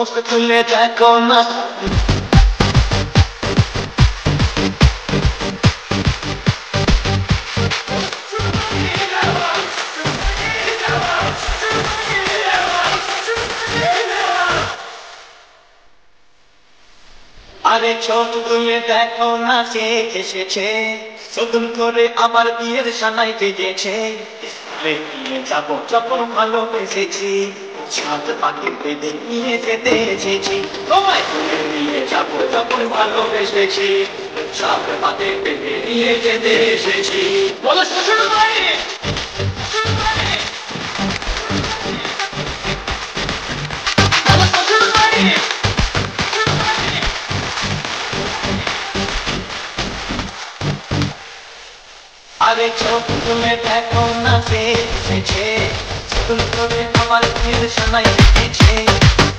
কষ্ট তুলে দেখো না আরে ছোট তুলে দেখো না সে এসেছে নতুন করে আবার বিয়ের সানাই বেজেছে নিয়ে যাবো যখন ভালোবেসেছি সাত পাখি বেঁধে নিয়ে যেতে এসেছি তোমায় তুলে নিয়ে যাবো যখন ভালোবেসেছি সাত পাখি বেঁধে নিয়ে যেতে এসেছি বলো শ্বশুর বাড়ি আরে ছোট তুলে দেখো না সে এসেছে নতুন করে আমার বিয়ের সানাই বেজেছে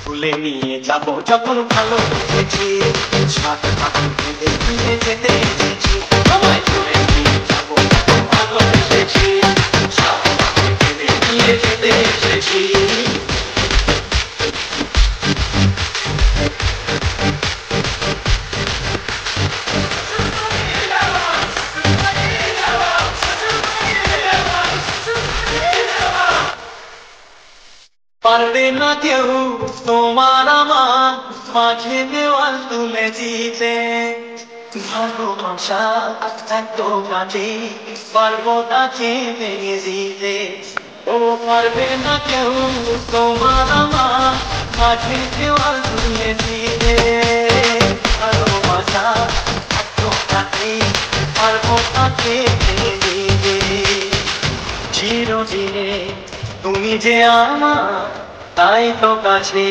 তুলে নিয়ে যাবো যখন ভালোবেসেছি সাত পাখি বেঁধে নিয়ে যেতে এসেছি তোমায় তুলে নিয়ে যাবো যখন ভালোবেসেছি সাত পাখি বেঁধে নিয়ে যেতে এসেছি পারবে না কেউ তোমার আমার মাঝে দেওয়াল তুলে দিতে ভালোবাসা এত কাছে পারবো তাকে ভেঙে দিতে ও পারবে না কেউ তোমার আমার মাঝে দেওয়াল তুলে দিতে ভালোবাসা এত কাছে পারবো তাকে ভেঙে দিতে চিরদিনে তুমি যে আমার তাই তো কাছে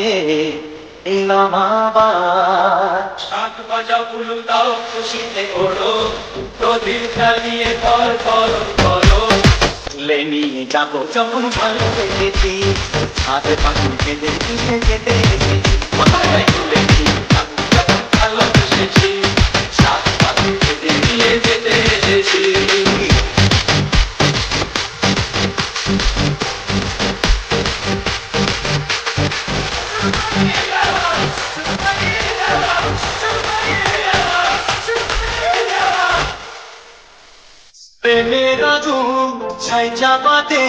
এলাম আবার শাক বাজাও ফুলু দাও খুশিতে ওড়ো প্রদীপ জ্বালিয়ে ধর করো করো তুলে নিয়ে যাবো যখন ভালোবেসেছি হাতে পাখি বেঁধে নিয়ে যেতে এসেছি কোথায় তুলে নিয়ে যাবো যখন ভালোবেসেছি সাত পাখি বেঁধে নিয়ে যেতে এসেছি প্রেমের আগুন ছাই চাপাতে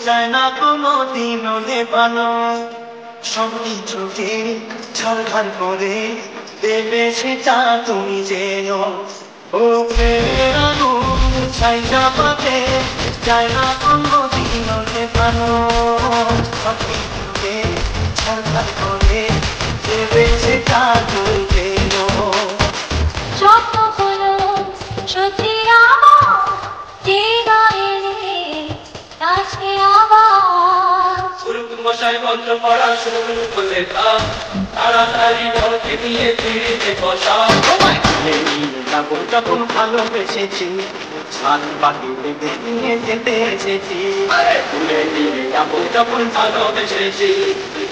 চায় না কোনো দিনও নেভানো সবকিছুকে ছাড়খাড় করে দেবে সেটা তুমি যেন ও প্রেমের আগুন ছাই চাপাতে চায় না কোনো দিনও নেভানো সবকিছুকে ছাড়খাড় করে দেবে সেটা তুমি যেন স্বপ্ন হলো সত্যি আমার হৃদয়ে কাছে আবার মশাই মন্ত্র পড়া শুরু করলে তাড়াতাড়ি ঘরকে নিয়ে ফিরিতে বসা তোমায় তুলে নিয়ে যাবো যখন ভালোবেসেছি সাত পাখি বেঁধে নিয়ে যেতে এসেছি তুলে নিয়ে যাবো যখন ভালোবেসেছি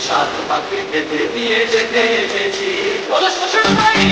সাত পাখি বেঁধে নিয়ে যেতে এসেছি বলো শ্বশুর বাড়ি